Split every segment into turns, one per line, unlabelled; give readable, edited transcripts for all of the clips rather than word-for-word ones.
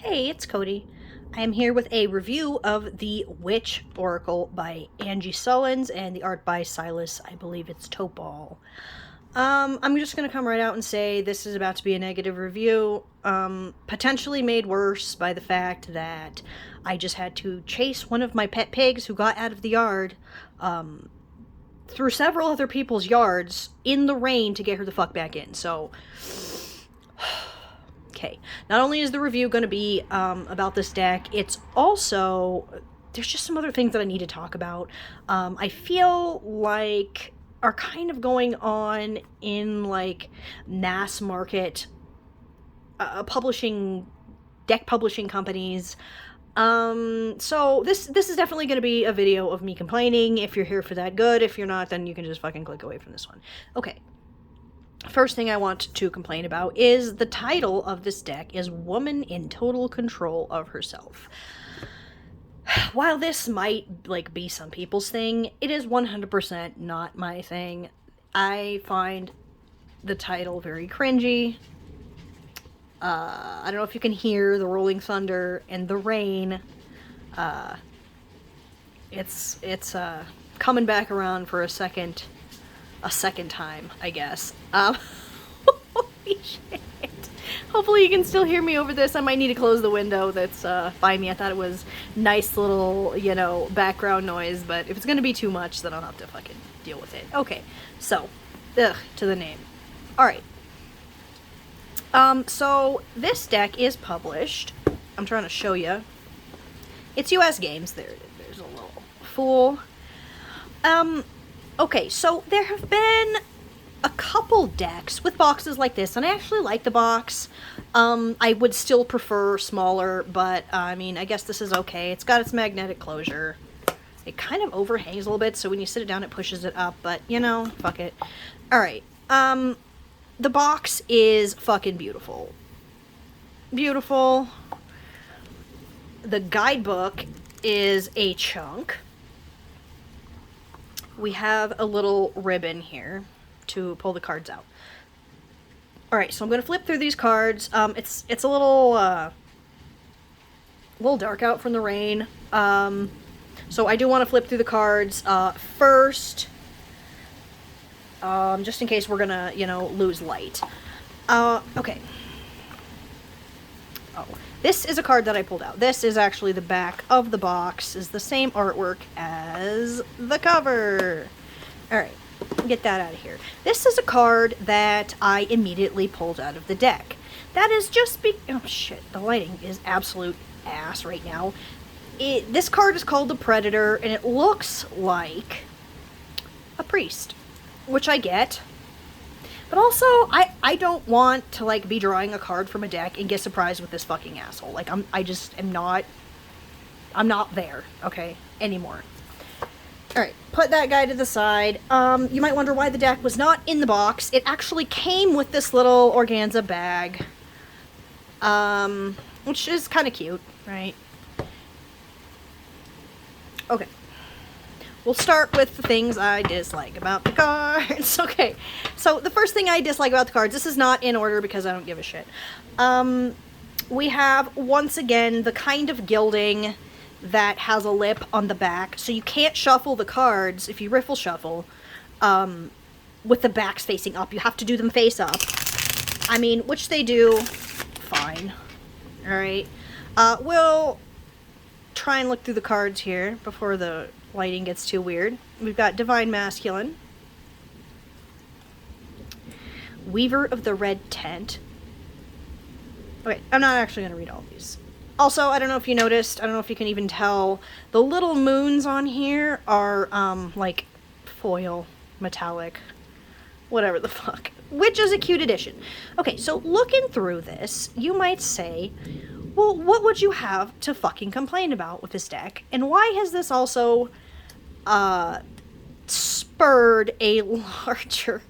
Hey, it's Cody. I am here with a review of the Witch Oracle by Angie Sullins and the art by Silas, I believe it's Topol. I'm just gonna come right out and say this is about to be a negative review, potentially made worse by the fact that I just had to chase one of my pet pigs who got out of the yard, through several other people's yards in the rain to get her the fuck back in, so... Okay, not only is the review going to be about this deck, it's also, there's just some other things that I need to talk about. I feel like are kind of going on in like mass market deck publishing companies. So this is definitely going to be a video of me complaining. If you're here for that, good. If you're not, then you can just fucking click away from this one. Okay. First thing I want to complain about is the title of this deck is Woman in Total Control of Herself. While this might, like, be some people's thing, it is 100% not my thing. I find the title very cringy. I don't know if you can hear the rolling thunder and the rain. It's coming back around for a second time, I guess. Holy shit. Hopefully you can still hear me over this. I might need to close the window that's by me. I thought it was nice little, you know, background noise, but if it's gonna be too much, then I'll have to fucking deal with it. Okay, so, to the name. Alright. So, this deck is published. I'm trying to show you. It's US Games. There's a little fool. Okay, so there have been a couple decks with boxes like this, and I actually like the box. I would still prefer smaller, but, I mean, I guess this is okay. It's got its magnetic closure. It kind of overhangs a little bit, so when you sit it down, it pushes it up, but, you know, fuck it. Alright, the box is fucking beautiful. Beautiful. The guidebook is a chunk. We have a little ribbon here to pull the cards out. Alright, so I'm going to flip through these cards. It's a little dark out from the rain. So I do want to flip through the cards first. Just in case we're going to, you know, lose light. Okay. Oh, this is a card that I pulled out. This is actually the back of the box. Is the same artwork as the cover. Alright, get that out of here. This is a card that I immediately pulled out of the deck. That is just oh shit, the lighting is absolute ass right now. This card is called the Predator, and it looks like a priest, which I get. But also, I don't want to, like, be drawing a card from a deck and get surprised with this fucking asshole. Like, I'm not there, okay, anymore. Alright, put that guy to the side. You might wonder why the deck was not in the box. It actually came with this little organza bag. Which is kind of cute, right? Okay. We'll start with the things I dislike about the cards. Okay, so the first thing I dislike about the cards, this is not in order because I don't give a shit. We have, once again, the kind of gilding that has a lip on the back, so you can't shuffle the cards if you riffle shuffle with the backs facing up. You have to do them face up. I mean, which they do fine. Alright. We'll try and look through the cards here before the lighting gets too weird. We've got Divine Masculine, Weaver of the Red Tent. Okay, I'm not actually going to read all of these. Also, I don't know if you noticed, I don't know if you can even tell, the little moons on here are, like, foil, metallic, whatever the fuck. Which is a cute addition. Okay, so looking through this, you might say, well, what would you have to fucking complain about with this deck? And why has this also spurred a larger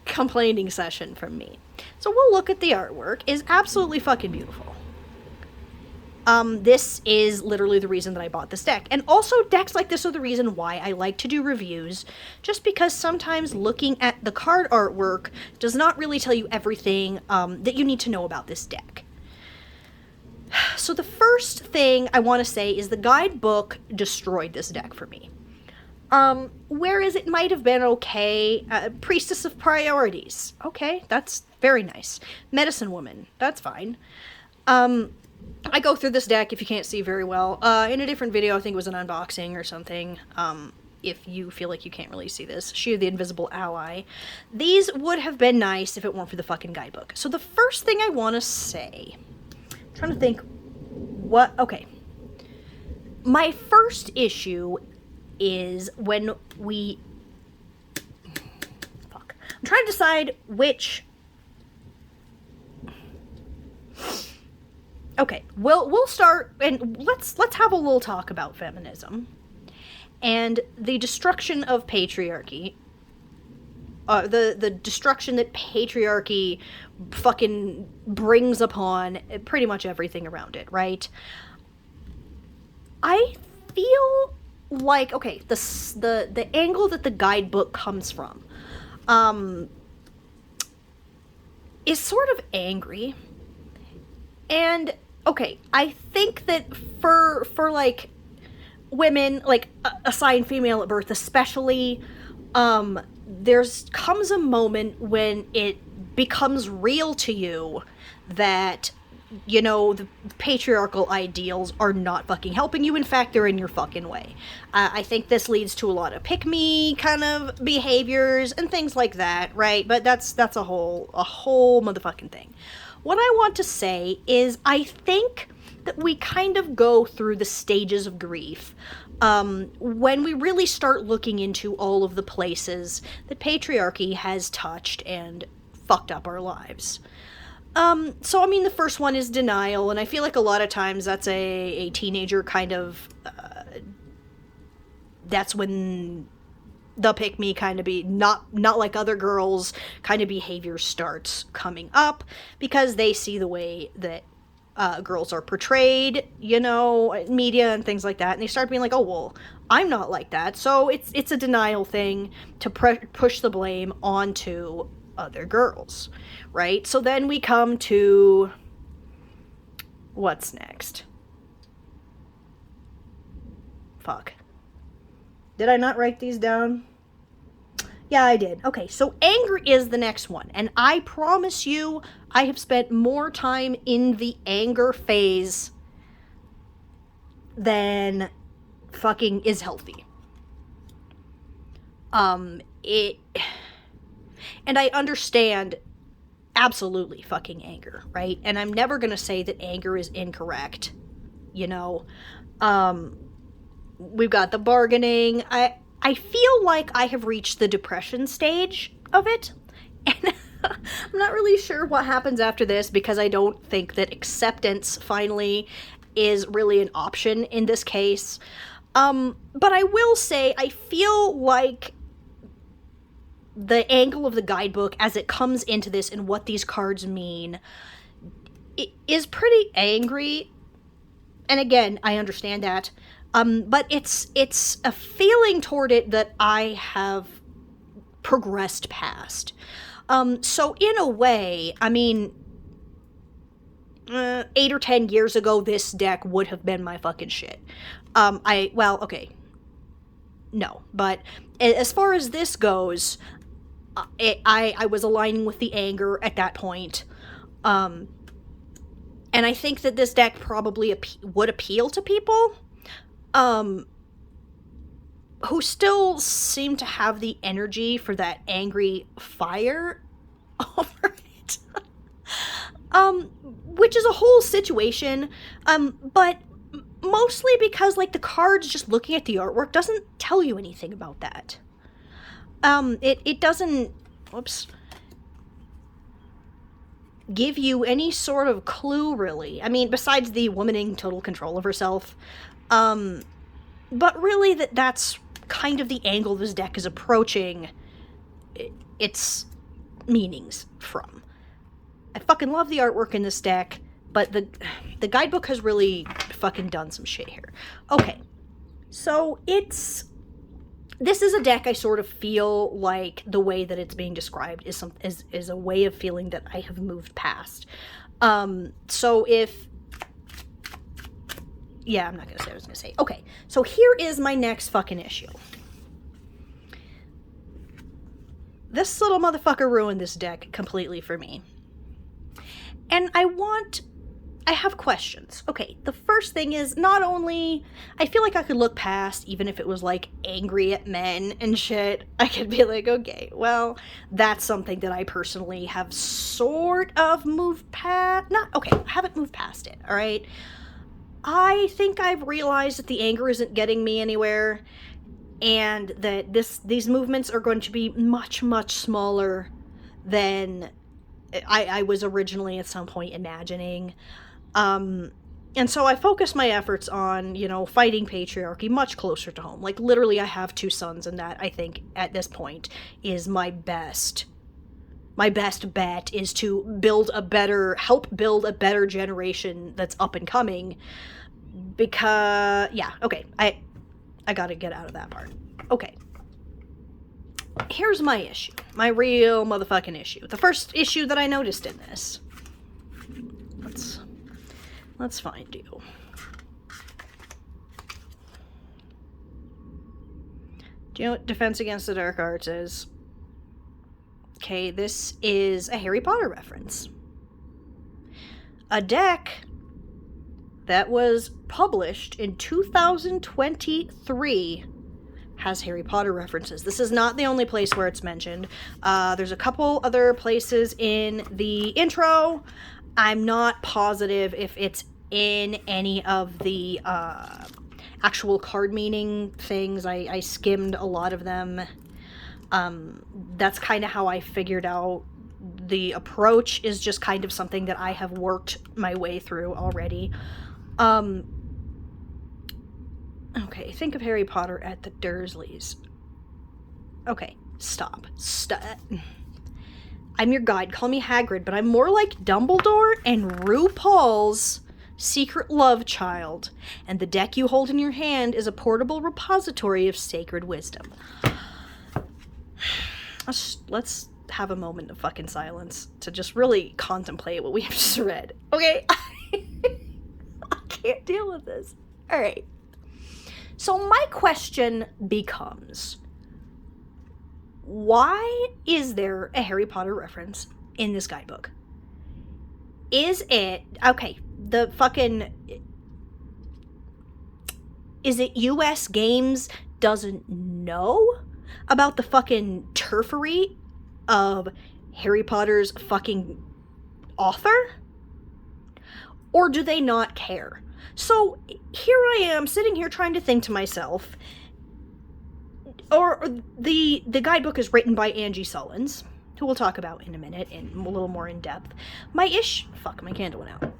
complaining session from me? So we'll look at the artwork. It's absolutely fucking beautiful. This is literally the reason that I bought this deck. And also, decks like this are the reason why I like to do reviews, just because sometimes looking at the card artwork does not really tell you everything that you need to know about this deck. So the first thing I want to say is the guidebook destroyed this deck for me. Whereas it might have been okay. Priestess of Priorities. Okay, that's very nice. Medicine Woman. That's fine. I go through this deck, if you can't see very well, in a different video. I think it was an unboxing or something. If you feel like you can't really see this. She, the Invisible Ally. These would have been nice if it weren't for the fucking guidebook. So the first thing I want to say... I'm trying to think what... Okay. My first issue is when we... Fuck. I'm trying to decide which... Okay, we'll start, and let's have a little talk about feminism and the destruction of patriarchy. The destruction that patriarchy fucking brings upon pretty much everything around it, right? I feel like, okay, the angle that the guidebook comes from is sort of angry. And okay, I think that for like women, like assigned female at birth especially, there's comes a moment when it becomes real to you that, you know, the patriarchal ideals are not fucking helping you. In fact, they're in your fucking way. I think this leads to a lot of pick-me kind of behaviors and things like that, right? But that's a whole motherfucking thing. What I want to say is I think that we kind of go through the stages of grief when we really start looking into all of the places that patriarchy has touched and fucked up our lives. So, I mean, the first one is denial, and I feel like a lot of times that's a teenager kind of... that's when... the pick-me kind of be not like other girls kind of behavior starts coming up because they see the way that girls are portrayed, you know, media and things like that, and they start being like, oh, well, I'm not like that. So it's a denial thing to push the blame onto other girls, right? So then we come to what's next. Fuck. Did I not write these down? Yeah, I did. Okay, so anger is the next one. And I promise you, I have spent more time in the anger phase than fucking is healthy. And I understand absolutely fucking anger, right? And I'm never gonna say that anger is incorrect, you know? We've got the bargaining. I feel like I have reached the depression stage of it, and I'm not really sure what happens after this because I don't think that acceptance finally is really an option in this case. But I will say I feel like the angle of the guidebook as it comes into this and what these cards mean is pretty angry. And again, I understand that. But it's a feeling toward it that I have progressed past. So in a way, I mean, 8 or 10 years ago, this deck would have been my fucking shit. Okay. No, but as far as this goes, I was aligning with the anger at that point. And I think that this deck probably would appeal to people who still seem to have the energy for that angry fire over it. Which is a whole situation, but mostly because, like, the cards, just looking at the artwork doesn't tell you anything about that. It doesn't, give you any sort of clue, really. I mean, besides the woman in total control of herself. But really that's kind of the angle this deck is approaching its meanings from. I fucking love the artwork in this deck, but the guidebook has really fucking done some shit here. Okay, so this is a deck I sort of feel like the way that it's being described is a way of feeling that I have moved past. So if Yeah, I'm not gonna say what I was gonna say. Okay, so here is my next fucking issue. This little motherfucker ruined this deck completely for me. And I have questions. Okay, the first thing is, not only, I feel like I could look past, even if it was like angry at men and shit, I could be like, okay, well, that's something that I personally have sort of moved past. I haven't moved past it, alright? I think I've realized that the anger isn't getting me anywhere, and that these movements are going to be much, much smaller than I was originally at some point imagining. And so I focus my efforts on, fighting patriarchy much closer to home. Like, literally, I have 2 sons, and that, I think, at this point, is my best bet is to help build a better generation that's up and coming. Because, yeah, okay, I gotta get out of that part. Okay. Here's my issue. My real motherfucking issue. The first issue that I noticed in this. Let's find you. Do you know what Defense Against the Dark Arts is? Okay, this is a Harry Potter reference. A deck that was published in 2023 has Harry Potter references. This is not the only place where it's mentioned. There's a couple other places in the intro. I'm not positive if it's in any of the actual card meaning things. I skimmed a lot of them. That's kind of how I figured out the approach is just kind of something that I have worked my way through already. Okay, think of Harry Potter at the Dursleys. Okay, stop. I'm your guide, call me Hagrid, but I'm more like Dumbledore and RuPaul's secret love child, and the deck you hold in your hand is a portable repository of sacred wisdom. Let's have a moment of fucking silence to just really contemplate what we have just read. Okay? I can't deal with this. Alright. So my question becomes, why is there a Harry Potter reference in this guidebook? Is it, okay, is it US Games doesn't know about the fucking turfery of Harry Potter's fucking author? Or do they not care? So here I am sitting here trying to think to myself, or the guidebook is written by Angie Sullins, who we'll talk about in a minute in a little more in depth. My candle went out.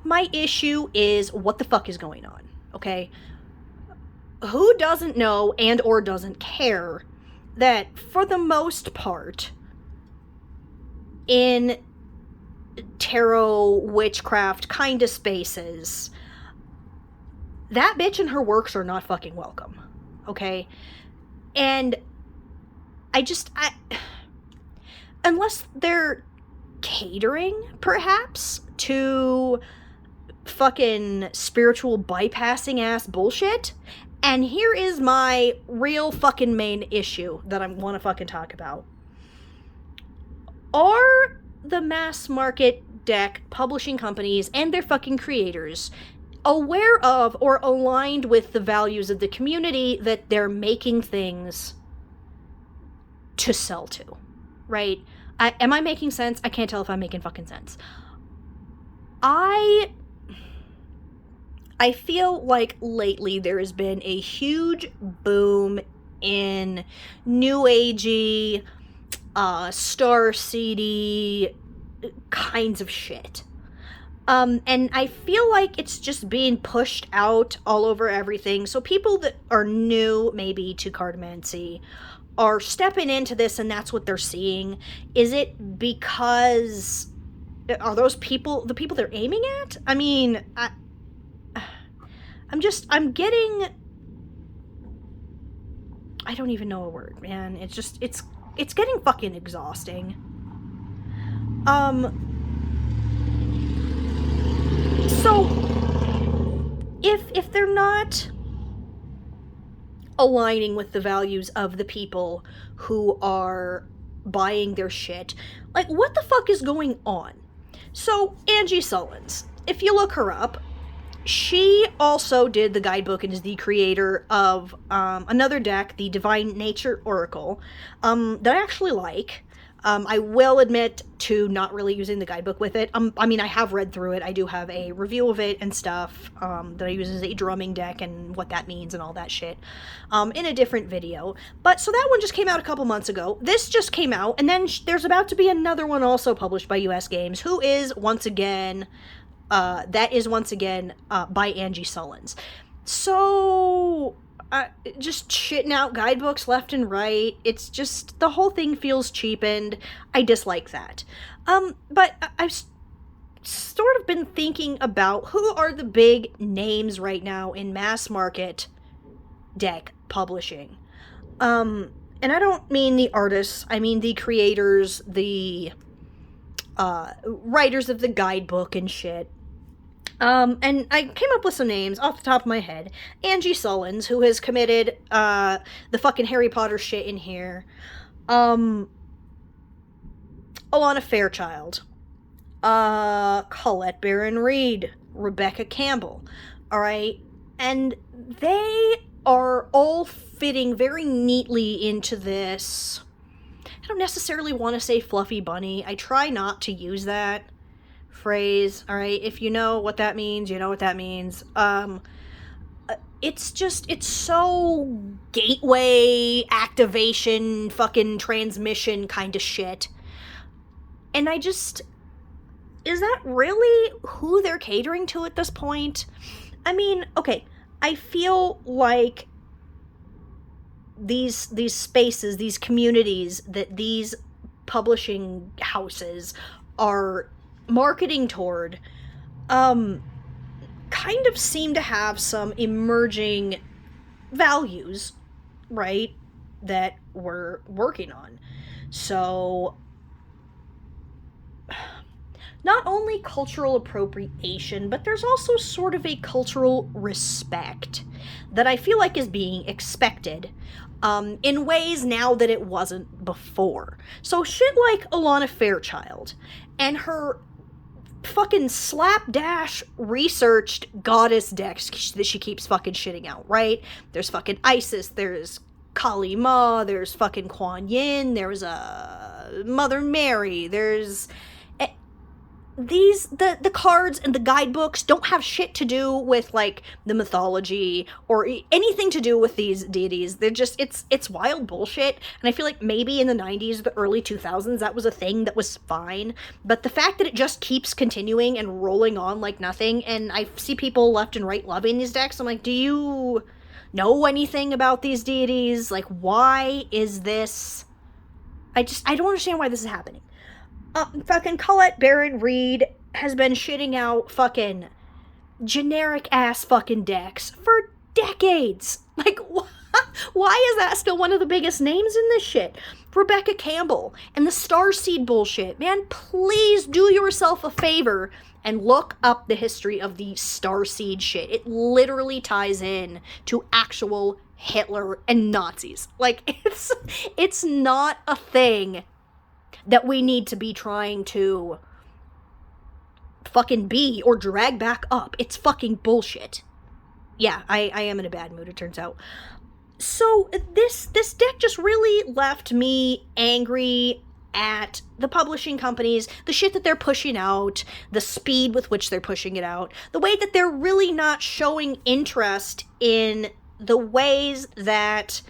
My issue is what the fuck is going on, okay? Who doesn't know and or doesn't care that for the most part in tarot witchcraft kind of spaces, that bitch and her works are not fucking welcome, okay? And unless they're catering, perhaps, to fucking spiritual bypassing ass bullshit. And here is my real fucking main issue that I want to fucking talk about. Are the mass market deck publishing companies and their fucking creators aware of or aligned with the values of the community that they're making things to sell to, right? Am I making sense? I can't tell if I'm making fucking sense. I feel like lately there has been a huge boom in new agey, star seedy kinds of shit. And I feel like it's just being pushed out all over everything. So people that are new, maybe, to cartomancy are stepping into this and that's what they're seeing. Is it because... Are those people the people they're aiming at? I mean, I'm getting... I don't even know a word, man. It's just, it's getting fucking exhausting. So, if not aligning with the values of the people who are buying their shit. Like, what the fuck is going on? So, Angie Sullins, if you look her up, she also did the Guidebook and is the creator of another deck, the Divine Nature Oracle, that I actually like. I will admit to not really using the Guidebook with it. I mean, I have read through it. I do have a review of it and stuff that I use as a drumming deck and what that means and all that shit in a different video. But so that one just came out a couple months ago. This just came out, and then there's about to be another one also published by US Games, who is once again... by Angie Sullins. So, just shitting out guidebooks left and right. It's just, the whole thing feels cheapened. I dislike that. But I've sort of been thinking about who are the big names right now in mass market deck publishing. And I don't mean the artists, I mean the creators, the writers of the guidebook and shit. And I came up with some names off the top of my head. Angie Sullins, who has committed, the fucking Harry Potter shit in here. Alana Fairchild. Colette Baron-Reed. Rebecca Campbell. Alright? And they are all fitting very neatly into this... I don't necessarily want to say fluffy bunny. I try not to use that phrase, alright? If you know what that means, you know what that means. It's so gateway activation, fucking transmission kind of shit. And is that really who they're catering to at this point? I mean, okay, I feel like these spaces, these communities that these publishing houses are marketing toward, kind of seem to have some emerging values, right, that we're working on. So, not only cultural appropriation, but there's also sort of a cultural respect that I feel like is being expected in ways now that it wasn't before. So shit like Alana Fairchild and her fucking slapdash researched goddess decks that she keeps fucking shitting out, right? There's fucking Isis, there's Kali Ma, there's fucking Kuan Yin, there's Mother Mary, there's... the cards and the guidebooks don't have shit to do with, like, the mythology or anything to do with these deities. They're just, it's wild bullshit, and I feel like maybe in the 90s or the early 2000s that was a thing that was fine, but the fact that it just keeps continuing and rolling on like nothing, and I see people left and right loving these decks, I'm like, do you know anything about these deities? Like, why is this... I don't understand why this is happening. Fucking Colette Baron-Reed has been shitting out fucking generic-ass fucking decks for decades. Like, why is that still one of the biggest names in this shit? Rebecca Campbell and the Starseed bullshit. Man, please do yourself a favor and look up the history of the Starseed shit. It literally ties in to actual Hitler and Nazis. Like, it's not a thing that we need to be trying to fucking be or drag back up. It's fucking bullshit. Yeah, I am in a bad mood, it turns out. So this deck just really left me angry at the publishing companies, the shit that they're pushing out, the speed with which they're pushing it out, the way that they're really not showing interest in the ways that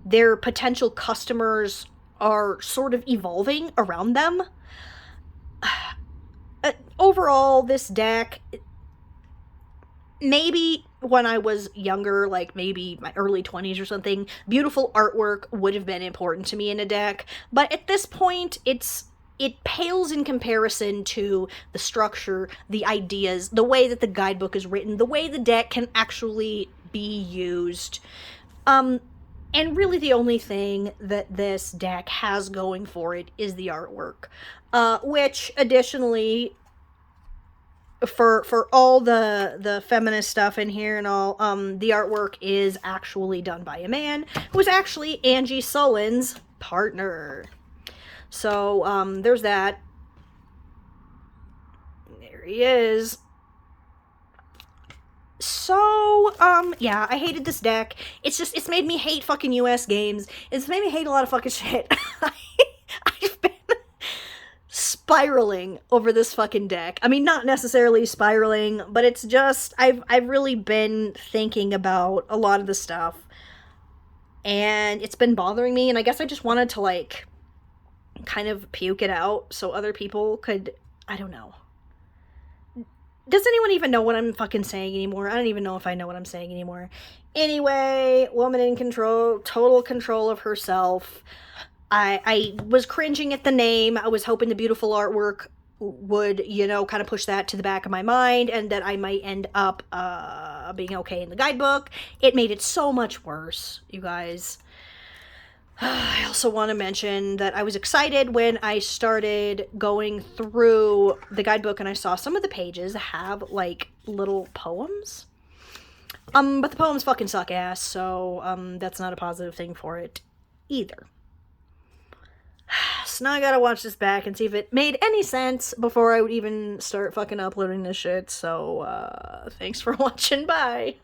their potential customers are sort of evolving around them. Overall, this deck, maybe when I was younger, like maybe my early 20s or something, beautiful artwork would have been important to me in a deck, but at this point, it pales in comparison to the structure, the ideas, the way that the guidebook is written, the way the deck can actually be used. And really the only thing that this deck has going for it is the artwork, which additionally for all the feminist stuff in here and all, the artwork is actually done by a man who is actually Angie Sullen's partner. So, there's that. There he is. So, yeah, I hated this deck. It's made me hate fucking US games. It's made me hate a lot of fucking shit. I've been spiraling over this fucking deck. I mean, not necessarily spiraling, but it's just, I've really been thinking about a lot of the stuff. And it's been bothering me, and I guess I just wanted to, like, kind of puke it out so other people could, I don't know. Does anyone even know what I'm fucking saying anymore? I don't even know if I know what I'm saying anymore. Anyway, woman in control, total control of herself. I was cringing at the name. I was hoping the beautiful artwork would, you know, kind of push that to the back of my mind, and that I might end up being okay in the guidebook. It made it so much worse, you guys. I also want to mention that I was excited when I started going through the guidebook and I saw some of the pages have, like, little poems. But the poems fucking suck ass, so, that's not a positive thing for it either. So now I gotta watch this back and see if it made any sense before I would even start fucking uploading this shit, so, thanks for watching, bye!